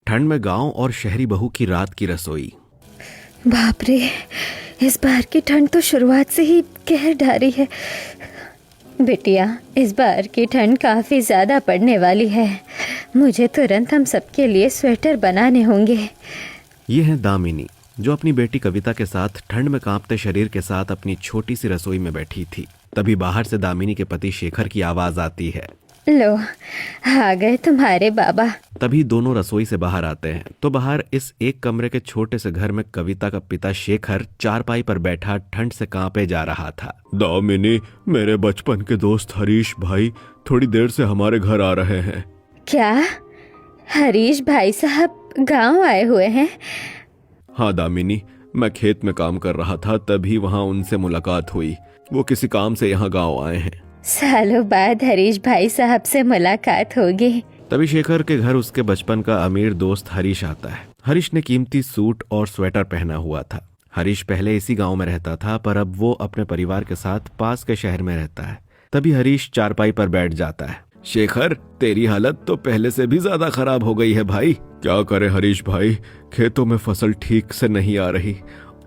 ठंड में गांव और शहरी बहू की रात की रसोई। बाप रे, इस बार की ठंड तो शुरुआत से ही कहर ढारी है। बिटिया, इस बार की ठंड काफ़ी ज़्यादा पड़ने वाली है। मुझे तुरंत हम सबके लिए स्वेटर बनाने होंगे। ये है दामिनी, जो अपनी बेटी कविता के साथ ठंड में कांपते शरीर के साथ अपनी छोटी सी रसोई में बैठी थी। तभी बाहर से दामिनी के पति शेखर की आवाज आती है। लो, आ गए तुम्हारे बाबा। तभी दोनों रसोई से बाहर आते हैं तो बाहर इस एक कमरे के छोटे से घर में कविता का पिता शेखर चारपाई पर बैठा ठंड से कांपे जा रहा था। दामिनी, मेरे बचपन के दोस्त हरीश भाई थोड़ी देर से हमारे घर आ रहे हैं। क्या हरीश भाई साहब गांव आए हुए हैं? हाँ दामिनी, मैं खेत में काम कर रहा था, तभी वहाँ उनसे मुलाकात हुई। वो किसी काम से यहाँ गांव आए हैं। सालों बाद हरीश भाई साहब से मुलाकात होगी। तभी शेखर के घर उसके बचपन का अमीर दोस्त हरीश आता है। हरीश ने कीमती सूट और स्वेटर पहना हुआ था। हरीश पहले इसी गांव में रहता था, पर अब वो अपने परिवार के साथ पास के शहर में रहता है। तभी हरीश चारपाई पर बैठ जाता है। शेखर, तेरी हालत तो पहले से भी ज्यादा खराब हो गई है भाई। क्या करे हरीश भाई, खेतों में फसल ठीक से नहीं आ रही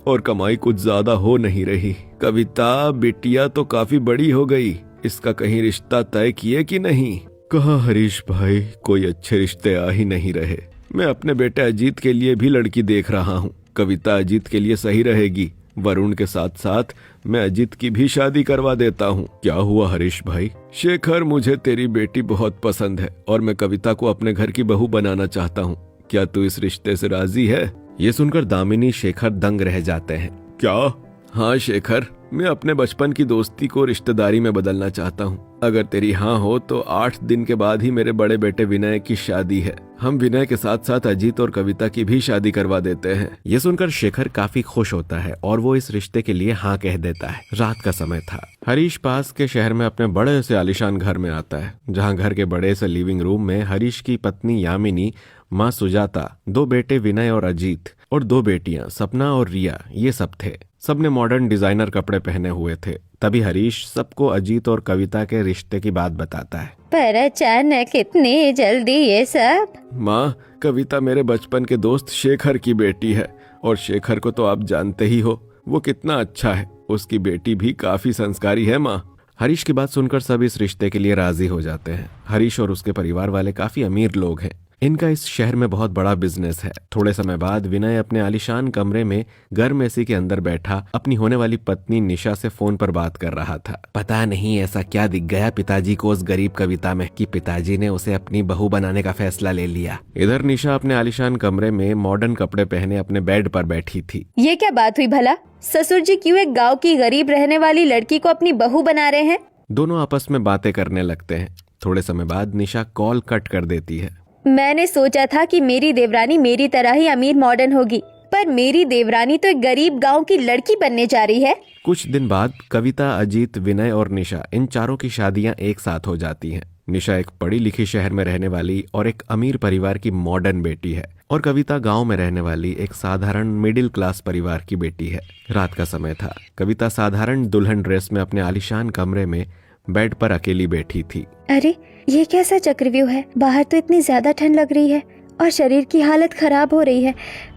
और कमाई कुछ ज्यादा हो नहीं रही। कविता बिटिया तो काफी बड़ी हो गई, इसका कहीं रिश्ता तय किए कि नहीं? कहाँ हरीश भाई, कोई अच्छे रिश्ते आ ही नहीं रहे। मैं अपने बेटे अजीत के लिए भी लड़की देख रहा हूँ। कविता अजीत के लिए सही रहेगी। वरुण के साथ साथ मैं अजीत की भी शादी करवा देता हूँ। क्या हुआ हरीश भाई? शेखर, मुझे तेरी बेटी बहुत पसंद है और मैं कविता को अपने घर की बहू बनाना चाहता हूँ। क्या तू इस रिश्ते से राजी है? ये सुनकर दामिनी शेखर दंग रह जाते हैं। क्या? हाँ शेखर, मैं अपने बचपन की दोस्ती को रिश्तेदारी में बदलना चाहता हूँ। अगर तेरी हाँ हो तो 8 दिन के बाद ही मेरे बड़े बेटे विनय की शादी है। हम विनय के साथ साथ अजीत और कविता की भी शादी करवा देते हैं। ये सुनकर शेखर काफी खुश होता है और वो इस रिश्ते के लिए हाँ कह देता है। रात का समय था। हरीश पास के शहर में अपने बड़े से आलीशान घर में आता है, जहाँ घर के बड़े से लिविंग रूम में हरीश की पत्नी यामिनी, माँ सुजाता, 2 बेटे विनय और अजीत और 2 बेटियां सपना और रिया, ये सब थे। सबने मॉडर्न डिजाइनर कपड़े पहने हुए थे। तभी हरीश सबको अजीत और कविता के रिश्ते की बात बताता है। पर अचानक इतनी जल्दी ये सब? माँ, कविता मेरे बचपन के दोस्त शेखर की बेटी है और शेखर को तो आप जानते ही हो, वो कितना अच्छा है। उसकी बेटी भी काफी संस्कारी है माँ। हरीश की बात सुनकर सब इस रिश्ते के लिए राजी हो जाते हैं। हरीश और उसके परिवार वाले काफी अमीर लोग हैं। इनका इस शहर में बहुत बड़ा बिजनेस है। थोड़े समय बाद विनय अपने आलीशान कमरे में गर्म एसी के अंदर बैठा अपनी होने वाली पत्नी निशा से फोन पर बात कर रहा था। पता नहीं ऐसा क्या दिख गया पिताजी को उस गरीब कविता में कि पिताजी ने उसे अपनी बहू बनाने का फैसला ले लिया। इधर निशा अपने आलीशान कमरे में मॉडर्न कपड़े पहने अपने बेड पर बैठी थी। ये क्या बात हुई भला? ससुर जी क्यों एक गाँव की गरीब रहने वाली लड़की को अपनी बहू बना रहे हैं? दोनों आपस में बातें करने लगते हैं। थोड़े समय बाद निशा कॉल कट कर देती है। मैंने सोचा था कि मेरी देवरानी मेरी तरह ही अमीर मॉडर्न होगी, पर मेरी देवरानी तो एक गरीब गांव की लड़की बनने जा रही है। कुछ दिन बाद कविता, अजीत, विनय और निशा, इन चारों की शादियां एक साथ हो जाती हैं। निशा एक पढ़ी लिखी शहर में रहने वाली और एक अमीर परिवार की मॉडर्न बेटी है और कविता गांव में रहने वाली एक साधारण मिडिल क्लास परिवार की बेटी है। रात का समय था। कविता साधारण दुल्हन ड्रेस में अपने आलीशान कमरे में बेड पर अकेली बैठी थी। अरे, ये कैसा चक्रव्यूह है? बाहर तो इतनी ज्यादा ठंड लग रही है और शरीर की हालत खराब हो रही है,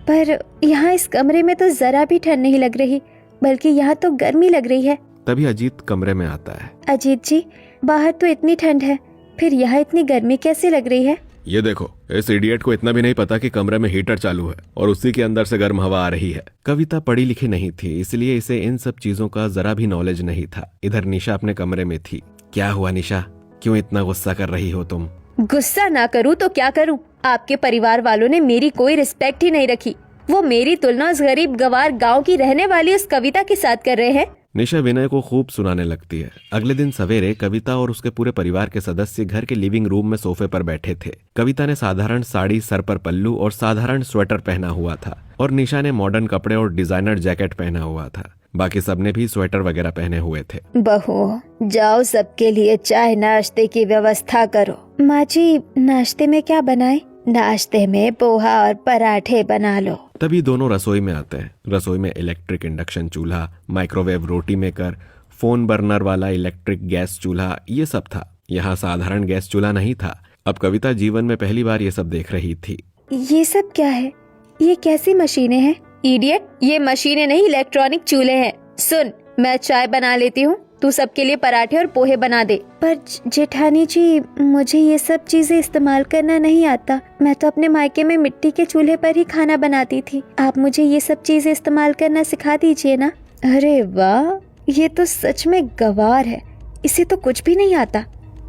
पर यहाँ इस कमरे में तो जरा भी ठंड नहीं लग रही, बल्कि यहाँ तो गर्मी लग रही है। तभी अजीत कमरे में आता है। अजीत जी, बाहर तो इतनी ठंड है, फिर यहाँ इतनी गर्मी कैसे लग रही है? ये देखो, इस इडियट को इतना भी नहीं पता कि कमरे में हीटर चालू है और उसी के अंदर से गर्म हवा आ रही है। कविता पढ़ी लिखी नहीं थी, इसलिए इसे इन सब चीजों का जरा भी नॉलेज नहीं था। इधर निशा अपने कमरे में थी। क्या हुआ निशा, क्यों इतना गुस्सा कर रही हो तुम? गुस्सा ना करूँ तो क्या करूँ? आपके परिवार वालों ने मेरी कोई रिस्पेक्ट ही नहीं रखी। वो मेरी तुलना उस गरीब गवार गांव की रहने वाली उस कविता के साथ कर रहे हैं। निशा विनय को खूब सुनाने लगती है। अगले दिन सवेरे कविता और उसके पूरे परिवार के सदस्य घर के लिविंग रूम में सोफे पर बैठे थे। कविता ने साधारण साड़ी, सर पर पल्लू और साधारण स्वेटर पहना हुआ था और निशा ने मॉडर्न कपड़े और डिजाइनर जैकेट पहना हुआ था। बाकी सबने भी स्वेटर वगैरह पहने हुए थे। बहू, जाओ सबके लिए चाय नाश्ते की व्यवस्था करो। माँ जी, नाश्ते में क्या बनाए? नाश्ते में पोहा और पराठे बना लो। तभी दोनों रसोई में आते हैं। रसोई में इलेक्ट्रिक इंडक्शन चूल्हा, माइक्रोवेव रोटी मेकर, फोन बर्नर वाला इलेक्ट्रिक गैस चूल्हा, ये सब था। यहाँ साधारण गैस चूल्हा नहीं था। अब कविता जीवन में पहली बार ये सब देख रही थी। ये सब क्या है? ये कैसी मशीनें हैं? इडियट, ये मशीनें नहीं इलेक्ट्रॉनिक चूल्हे हैं। सुन, मैं चाय बना लेती हूँ, तू सबके लिए पराठे और पोहे बना दे। पर जेठानी जी, मुझे ये सब चीजें इस्तेमाल करना नहीं आता। मैं तो अपने मायके में मिट्टी के चूल्हे पर ही खाना बनाती थी। आप मुझे ये सब चीजें इस्तेमाल करना सिखा दीजिए ना। अरे वाह, ये तो सच में गवार है, इसे तो कुछ भी नहीं आता।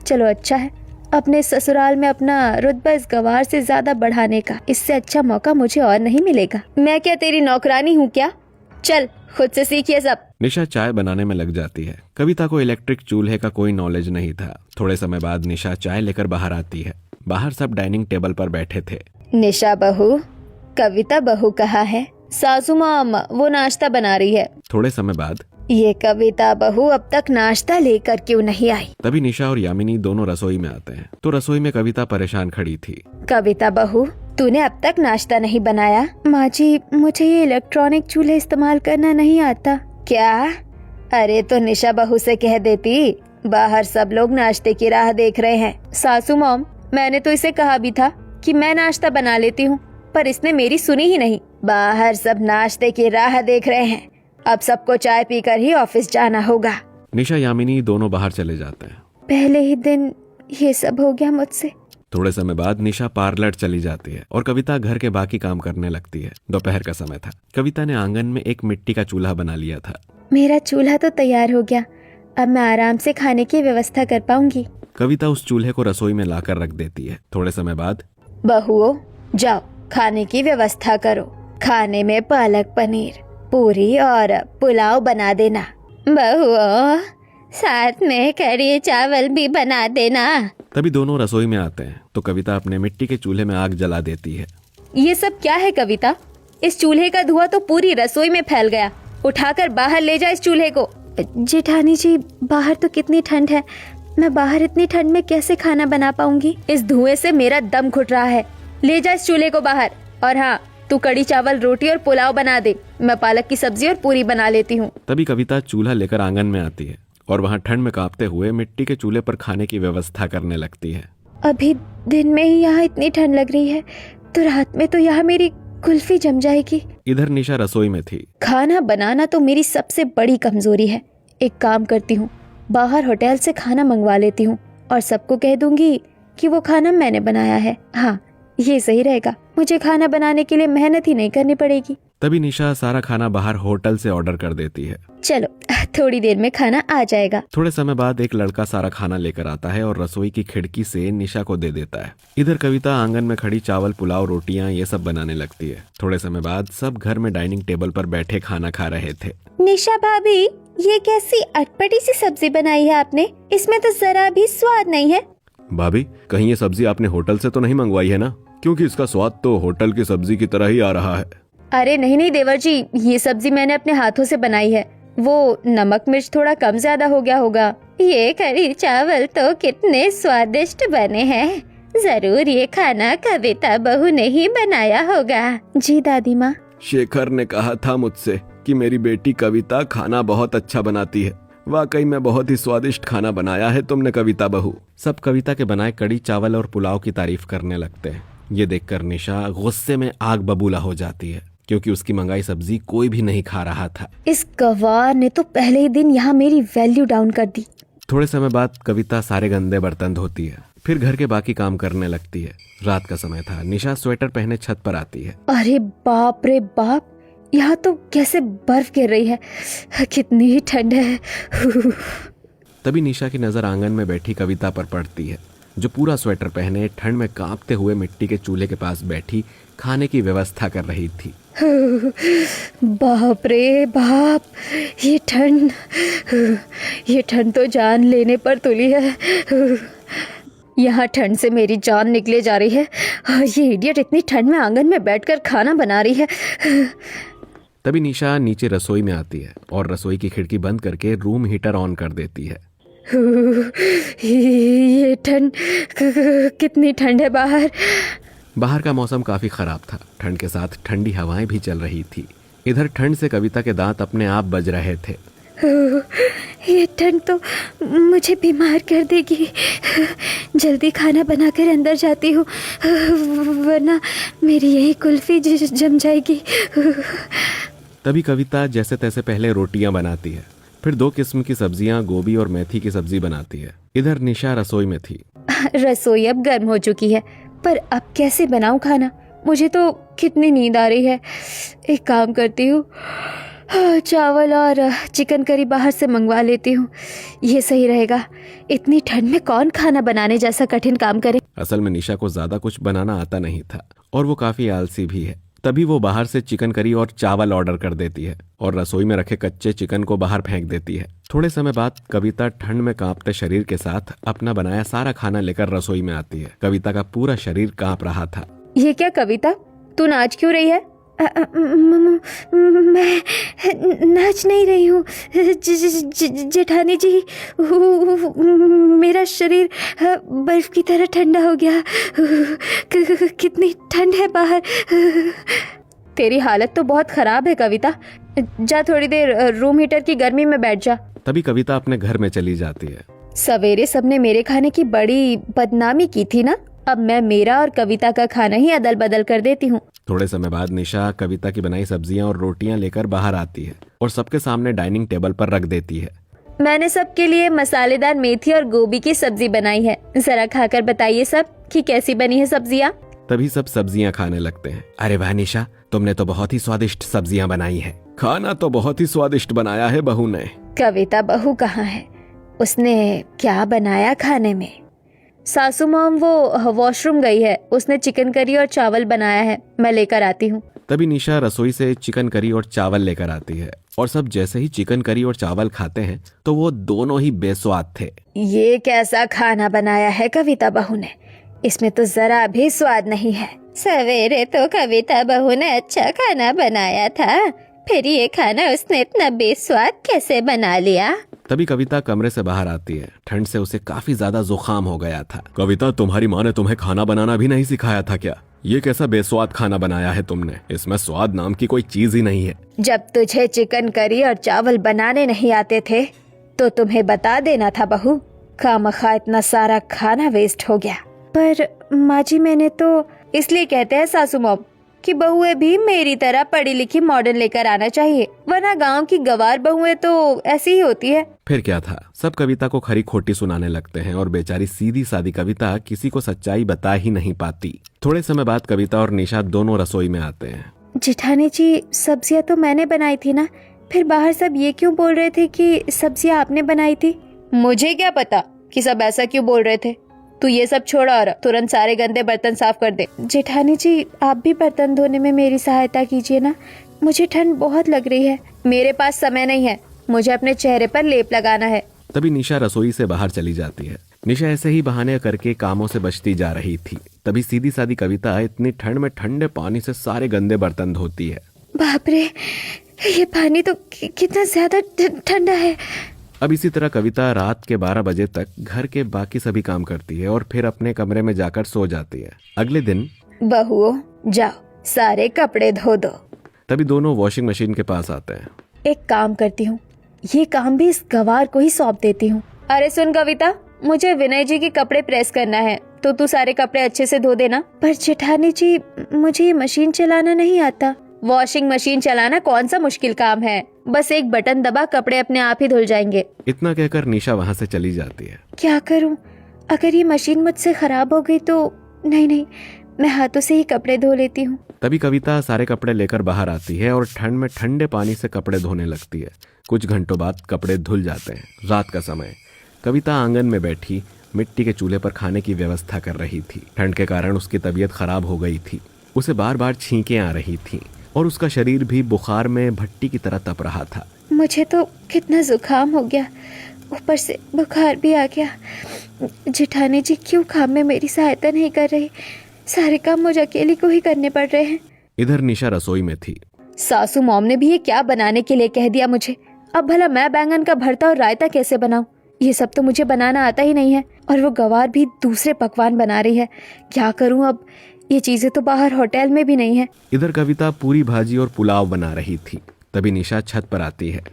चलो अच्छा है, अपने ससुराल में अपना रुतबा इस गवार से ज्यादा बढ़ाने का इससे अच्छा मौका मुझे और नहीं मिलेगा। मैं क्या तेरी नौकरानी हूँ क्या? चल खुद से सीखिए सब। निशा चाय बनाने में लग जाती है। कविता को इलेक्ट्रिक चूल्हे का कोई नॉलेज नहीं था। थोड़े समय बाद निशा चाय लेकर बाहर आती है। बाहर सब डाइनिंग टेबल पर बैठे थे। निशा बहू, कविता बहू कहाँ है? सासू माम वो नाश्ता बना रही है। थोड़े समय बाद ये कविता बहू अब तक नाश्ता लेकर क्यों नहीं आई? तभी निशा और यामिनी दोनों रसोई में आते हैं। तो रसोई में कविता परेशान खड़ी थी। कविता बहू, तूने अब तक नाश्ता नहीं बनाया? माँ जी, मुझे ये इलेक्ट्रॉनिक चूल्हे इस्तेमाल करना नहीं आता। क्या? अरे तो निशा बहू से कह देती, बाहर सब लोग नाश्ते की राह देख रहे हैं। सासू मॉम, मैंने तो इसे कहा भी था कि मैं नाश्ता बना लेती हूँ, पर इसने मेरी सुनी ही नहीं। बाहर सब नाश्ते की राह देख रहे हैं, अब सबको चाय पीकर ही ऑफिस जाना होगा। निशा यामिनी दोनों बाहर चले जाते हैं। पहले ही दिन ये सब हो गया मुझसे। थोड़े समय बाद निशा पार्लर चली जाती है और कविता घर के बाकी काम करने लगती है। दोपहर का समय था। कविता ने आंगन में एक मिट्टी का चूल्हा बना लिया था। मेरा चूल्हा तो तैयार हो गया, अब मैं आराम से खाने की व्यवस्था कर पाऊंगी। कविता उस चूल्हे को रसोई में लाकर रख देती है। थोड़े समय बाद बहुओं, जाओ खाने की व्यवस्था करो। खाने में पालक पनीर, पूरी और पुलाव बना देना। बहुओं, साथ में कढ़ी चावल भी बना देना। तभी दोनों रसोई में आते हैं तो कविता अपने मिट्टी के चूल्हे में आग जला देती है। ये सब क्या है कविता? इस चूल्हे का धुआं तो पूरी रसोई में फैल गया। उठाकर बाहर ले जा इस चूल्हे को। जेठानी जी, बाहर तो कितनी ठंड है, मैं बाहर इतनी ठंड में कैसे खाना बना पाऊंगी? इस धुएं से मेरा दम घुट रहा है। ले जा इस चूल्हे को बाहर। और हाँ, तू कड़ी चावल, रोटी और पुलाव बना दे। मैं पालक की सब्जी और पूरी बना लेती हूँ। तभी कविता चूल्हा लेकर आंगन में आती है और वहाँ ठंड में कांपते हुए मिट्टी के चूल्हे पर खाने की व्यवस्था करने लगती है। अभी दिन में ही यहाँ इतनी ठंड लग रही है, तो रात में तो यहाँ मेरी कुल्फी जम जाएगी। इधर निशा रसोई में थी। खाना बनाना तो मेरी सबसे बड़ी कमजोरी है। एक काम करती हूँ, बाहर होटल से खाना मंगवा लेती हूँ और सबको कह दूंगी कि वो खाना मैंने बनाया है। हाँ, ये सही रहेगा। मुझे खाना बनाने के लिए मेहनत ही नहीं करनी पड़ेगी। तभी निशा सारा खाना बाहर होटल से ऑर्डर कर देती है। चलो, थोड़ी देर में खाना आ जाएगा। थोड़े समय बाद एक लड़का सारा खाना लेकर आता है और रसोई की खिड़की से निशा को दे देता है। इधर कविता आंगन में खड़ी चावल, पुलाव, रोटियां ये सब बनाने लगती है। थोड़े समय बाद सब घर में डाइनिंग टेबल पर बैठे खाना खा रहे थे। निशा भाभी, ये कैसी अटपटी सी सब्जी बनाई है आपने? इसमें तो जरा भी स्वाद नहीं है। भाभी, कहीं ये सब्जी आपने होटल से तो नहीं मंगवाई है ना? क्योंकि इसका स्वाद तो होटल की सब्जी की तरह ही आ रहा है। अरे नहीं नहीं देवर जी, ये सब्जी मैंने अपने हाथों से बनाई है। वो नमक मिर्च थोड़ा कम ज्यादा हो गया होगा। ये कढ़ी चावल तो कितने स्वादिष्ट बने हैं। जरूर ये खाना कविता बहू ने ही बनाया होगा। जी दादी माँ। शेखर ने कहा था मुझसे कि मेरी बेटी कविता खाना बहुत अच्छा बनाती है। वाकई में बहुत ही स्वादिष्ट खाना बनाया है तुमने कविता बहू। सब कविता के बनाए कड़ी चावल और पुलाव की तारीफ करने लगते हैं। ये देखकर निशा गुस्से में आग बबूला हो जाती है, क्योंकि उसकी मंगाई सब्जी कोई भी नहीं खा रहा था। इस गवार ने तो पहले ही दिन यहाँ मेरी वैल्यू डाउन कर दी। थोड़े समय बाद कविता सारे गंदे बर्तन धोती है, फिर घर के बाकी काम करने लगती है। रात का समय था। निशा स्वेटर पहने छत पर आती है। अरे बाप रे बाप, यहाँ तो कैसे बर्फ गिर रही है, कितनी ही ठंड है। तभी निशा की नजर आंगन में बैठी कविता पर पड़ती है, जो पूरा स्वेटर पहने ठंड में कांपते हुए मिट्टी के चूल्हे के पास बैठी खाने की व्यवस्था कर रही थी। बाप रे बाप, ये ठंड तो जान लेने पर तुली है। यहाँ ठंड से मेरी जान निकले जा रही है। ये इडियट इतनी ठंड में आंगन में बैठकर खाना बना रही है। तभी निशा नीचे रसोई में आती है और रसोई की खिड़की बंद करके रूम हीटर ऑन कर देती है। ये ठंड, कितनी ठंड है बाहर। बाहर का मौसम काफी खराब था। ठंड के साथ ठंडी हवाएं भी चल रही थी। इधर ठंड से कविता के दांत अपने आप बज रहे थे। ये ठंड तो मुझे बीमार कर देगी। जल्दी खाना बनाकर अंदर जाती हूँ, वरना मेरी यही कुल्फी जम जाएगी। तभी कविता जैसे तैसे पहले रोटियां बनाती है, फिर 2 किस्म की सब्जियां, गोभी और मेथी की सब्जी बनाती है। इधर निशा रसोई में थी। रसोई अब गर्म हो चुकी है, पर अब कैसे बनाऊं खाना? मुझे तो कितनी नींद आ रही है। एक काम करती हूँ, चावल और चिकन करी बाहर से मंगवा लेती हूँ, ये सही रहेगा। इतनी ठंड में कौन खाना बनाने जैसा कठिन काम करे। असल में निशा को ज्यादा कुछ बनाना आता नहीं था और वो काफी आलसी भी है। तभी वो बाहर से चिकन करी और चावल ऑर्डर कर देती है और रसोई में रखे कच्चे चिकन को बाहर फेंक देती है। थोड़े समय बाद कविता ठंड में कांपते शरीर के साथ अपना बनाया सारा खाना लेकर रसोई में आती है। कविता का पूरा शरीर कांप रहा था। ये क्या कविता, तू नाच क्यों रही है? मैं नाच नहीं रही हूँ जेठानी जी, मेरा शरीर बर्फ की तरह ठंडा हो गया। कितनी ठंड है बाहर। तेरी हालत तो बहुत खराब है कविता, जा थोड़ी देर रूम हीटर की गर्मी में बैठ जा। तभी कविता अपने घर में चली जाती है। सवेरे सबने मेरे खाने की बड़ी बदनामी की थी ना, अब मैं मेरा और कविता का खाना ही अदल बदल कर देती हूँ। थोड़े समय बाद निशा कविता की बनाई सब्जियां और रोटियां लेकर बाहर आती है और सबके सामने डाइनिंग टेबल पर रख देती है। मैंने सबके लिए मसालेदार मेथी और गोभी की सब्जी बनाई है, जरा खाकर बताइए सब कि कैसी बनी है सब्जियां। तभी सब सब्जियां खाने लगते हैं। अरे वाह निशा, तुमने तो बहुत ही स्वादिष्ट सब्जियां बनाई है। खाना तो बहुत ही स्वादिष्ट बनाया है बहू ने। कविता बहू कहाँ है? उसने क्या बनाया खाने में? सासू मॉम वो वॉशरूम गई है, उसने चिकन करी और चावल बनाया है, मैं लेकर आती हूँ। तभी निशा रसोई से चिकन करी और चावल लेकर आती है और सब जैसे ही चिकन करी और चावल खाते हैं तो वो दोनों ही बेस्वाद थे। ये कैसा खाना बनाया है कविता बहू ने? इसमें तो जरा भी स्वाद नहीं है। सवेरे तो कविता बहू ने अच्छा खाना बनाया था, फिर ये खाना उसने इतना बेस्वाद कैसे बना लिया? तभी कविता कमरे से बाहर आती है। ठंड से उसे काफी ज्यादा जुकाम हो गया था। कविता, तुम्हारी माँ ने तुम्हें खाना बनाना भी नहीं सिखाया था क्या? ये कैसा बेस्वाद खाना बनाया है तुमने? इसमें स्वाद नाम की कोई चीज ही नहीं है। जब तुझे चिकन करी और चावल बनाने नहीं आते थे तो तुम्हें बता देना था बहू, खामखा इतना सारा खाना वेस्ट हो गया। पर माँ जी, मैंने तो इसलिए कहते हैं सासू मॉम कि बहुएं भी मेरी तरह पढ़ी लिखी मॉडर्न लेकर आना चाहिए, वरना गांव की गवार बहुएं तो ऐसी ही होती है। फिर क्या था, सब कविता को खरी खोटी सुनाने लगते हैं और बेचारी सीधी सादी कविता किसी को सच्चाई बता ही नहीं पाती। थोड़े समय बाद कविता और निशा दोनों रसोई में आते हैं। जेठानी जी, सब्जियां तो मैंने बनाई थी ना, फिर बाहर सब ये क्यों बोल रहे थे कि सब्जियां आपने बनाई थी? मुझे क्या पता कि सब ऐसा क्यों बोल रहे थे। तू ये सब छोड़ा और तुरंत सारे गंदे बर्तन साफ कर दे। जेठानी जी, आप भी बर्तन धोने में मेरी सहायता कीजिए ना, मुझे ठंड बहुत लग रही है। मेरे पास समय नहीं है, मुझे अपने चेहरे पर लेप लगाना है। तभी निशा रसोई से बाहर चली जाती है। निशा ऐसे ही बहाने करके कामों से बचती जा रही थी। तभी सीधी सादी कविता इतनी ठंड में ठंडे पानी से सारे गंदे बर्तन धोती है। बाप रे, ये पानी तो कितना ज्यादा ठंडा है। अब इसी तरह कविता रात के 12 बजे तक घर के बाकी सभी काम करती है और फिर अपने कमरे में जाकर सो जाती है। अगले दिन, बहुओं जाओ सारे कपड़े धो दो। तभी दोनों वॉशिंग मशीन के पास आते हैं। एक काम करती हूँ, ये काम भी इस गवार को ही सौंप देती हूँ। अरे सुन कविता, मुझे विनय जी के कपड़े प्रेस करना है, तो तू सारे कपड़े अच्छे से धो देना। पर जेठानी जी, मुझे ये मशीन चलाना नहीं आता। वॉशिंग मशीन चलाना कौन सा मुश्किल काम है, बस एक बटन दबा कपड़े अपने आप ही धुल जाएंगे। इतना कहकर निशा वहाँ से चली जाती है। क्या करूँ, अगर ये मशीन मुझसे खराब हो गई तो? नहीं, मैं हाथों से ही कपड़े धो लेती हूँ। तभी कविता सारे कपड़े लेकर बाहर आती है और ठंड में ठंडे पानी से कपड़े धोने लगती है। कुछ घंटों बाद कपड़े धुल जाते हैं। रात का समय, कविता आंगन में बैठी मिट्टी के चूल्हे पर खाने की व्यवस्था कर रही थी। ठंड के कारण उसकी तबीयत खराब हो गई थी। उसे बार बार छींकें आ रही थी और उसका शरीर भी बुखार में भट्टी की तरह तप रहा था। मुझे तो कितना जुकाम हो गया, ऊपर से बुखार भी आ गया। जेठानी जी क्यों काम में मेरी सहायता नहीं कर रही? सारे काम मुझे अकेली को ही करने पड़ रहे हैं। इधर निशा रसोई में थी। सासू मॉम ने भी ये क्या बनाने के लिए कह दिया मुझे। अब भला मैं बैंगन का भरता और रायता कैसे बनाऊं? ये सब तो मुझे बनाना आता ही नहीं है, और वो गवार भी दूसरे पकवान बना रही है। क्या करूं अब? ये चीजें तो बाहर होटल में भी नहीं है। इधर कविता पूरी भाजी और पुलाव बना रही थी। तभी निशा छत पर आती है।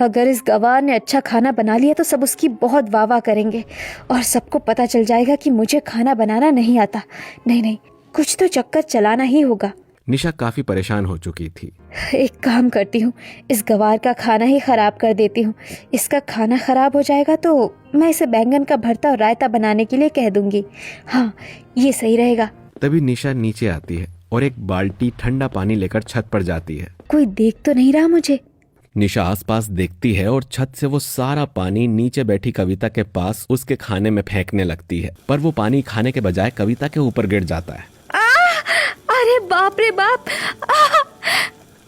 अगर इस गवार ने अच्छा खाना बना लिया तो सब उसकी बहुत वाह वाह करेंगे और सबको पता चल जाएगा कि मुझे खाना बनाना नहीं आता। नहीं नहीं, कुछ तो चक्कर चलाना ही होगा। निशा काफी परेशान हो चुकी थी। एक काम करती हूँ, इस गवार का खाना ही खराब कर देती हूँ। इसका खाना खराब हो जाएगा तो मैं इसे बैंगन का भरता और रायता बनाने के लिए कह दूंगी। हाँ, ये सही रहेगा। तभी निशा नीचे आती है और एक बाल्टी ठंडा पानी लेकर छत पर जाती है। कोई देख तो नहीं रहा मुझे? निशा आसपास देखती है और छत से वो सारा पानी नीचे बैठी कविता के पास उसके खाने में फेंकने लगती है, पर वो पानी खाने के बजाय कविता के ऊपर गिर जाता है। अरे बाप रे बाप!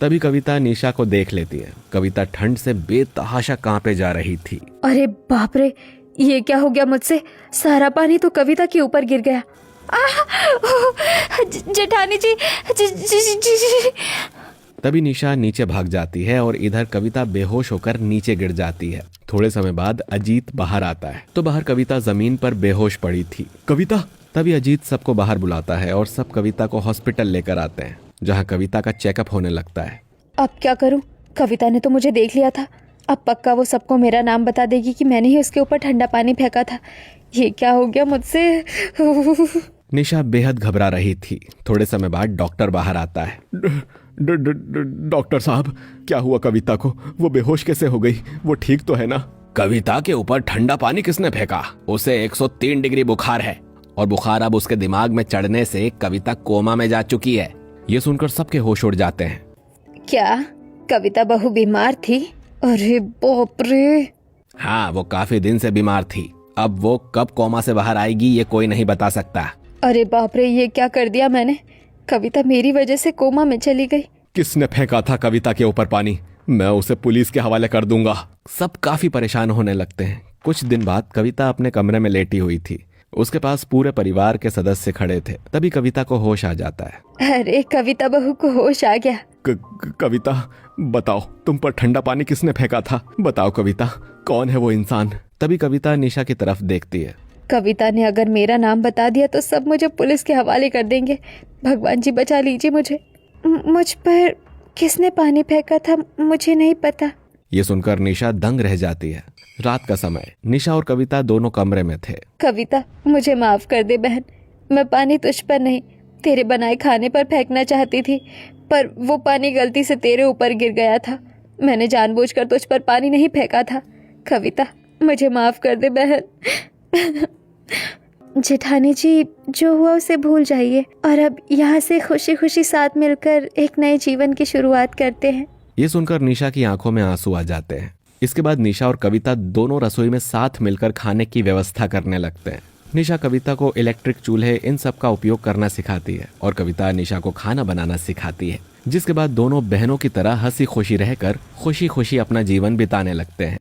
तभी कविता निशा को देख लेती है। कविता ठंड से बेतहाशा कांपे जा रही थी। अरे बाप रे, ये क्या हो गया मुझसे? सारा पानी तो कविता के ऊपर गिर गया। जेठानी जी, जी। तभी निशा नीचे भाग जाती है और इधर कविता बेहोश होकर नीचे गिर जाती है। थोड़े समय बाद अजीत बाहर आता है तो बाहर कविता जमीन पर बेहोश पड़ी थी। कविता! तभी अजीत सबको बाहर बुलाता है और सब कविता को हॉस्पिटल लेकर आते हैं, जहां कविता का चेकअप होने लगता है। अब क्या करूं? कविता ने तो मुझे देख लिया था। अब पक्का वो सबको मेरा नाम बता देगी कि मैंने ही उसके ऊपर ठंडा पानी फेंका था। ये क्या हो गया मुझसे? निशा बेहद घबरा रही थी। थोड़े समय बाद डॉक्टर बाहर आता है। डॉक्टर साहब, क्या हुआ कविता को? वो बेहोश कैसे हो गई? वो ठीक तो है ना? कविता के ऊपर ठंडा पानी किसने फेंका? उसे 103 डिग्री बुखार है और बुखार अब उसके दिमाग में चढ़ने से कविता कोमा में जा चुकी है। ये सुनकर सबके होश उड़ जाते हैं। क्या कविता बहू बीमार थी? अरे बाप रे! हाँ, वो काफी दिन से बीमार थी। अब वो कब कोमा से बाहर आएगी ये कोई नहीं बता सकता। अरे बाप रे, ये क्या कर दिया मैंने? कविता मेरी वजह से कोमा में चली गई। किसने फेंका था कविता के ऊपर पानी? मैं उसे पुलिस के हवाले कर दूंगा। सब काफी परेशान होने लगते हैं। कुछ दिन बाद कविता अपने कमरे में लेटी हुई थी। उसके पास पूरे परिवार के सदस्य खड़े थे। तभी कविता को होश आ जाता है। अरे कविता बहू को होश आ गया। कविता, बताओ, तुम पर ठंडा पानी किसने फेंका था? बताओ कविता, कौन है वो इंसान? तभी कविता निशा की तरफ देखती है। कविता ने अगर मेरा नाम बता दिया तो सब मुझे पुलिस के हवाले कर देंगे। भगवान जी बचा लीजिए मुझे। मुझ पर किसने पानी फेंका था मुझे नहीं पता। ये सुनकर निशा दंग रह जाती है। रात का समय, निशा और कविता दोनों कमरे में थे। कविता, मुझे माफ कर दे बहन। मैं पानी तुझ पर नहीं, तेरे बनाए खाने पर फेंकना चाहती थी, पर वो पानी गलती से तेरे ऊपर गिर गया था। मैंने जानबूझकर तुझ पर पानी नहीं फेंका था। कविता, मुझे माफ कर दे बहन। जेठानी जी, जो हुआ उसे भूल जाइए और अब यहाँ से खुशी खुशी साथ मिलकर एक नए जीवन की शुरुआत करते हैं। ये सुनकर निशा की आंखों में आंसू आ जाते हैं। इसके बाद निशा और कविता दोनों रसोई में साथ मिलकर खाने की व्यवस्था करने लगते हैं। निशा कविता को इलेक्ट्रिक चूल्हे इन सब का उपयोग करना सिखाती है और कविता निशा को खाना बनाना सिखाती है, जिसके बाद दोनों बहनों की तरह हंसी खुशी रहकर खुशी खुशी अपना जीवन बिताने लगते हैं।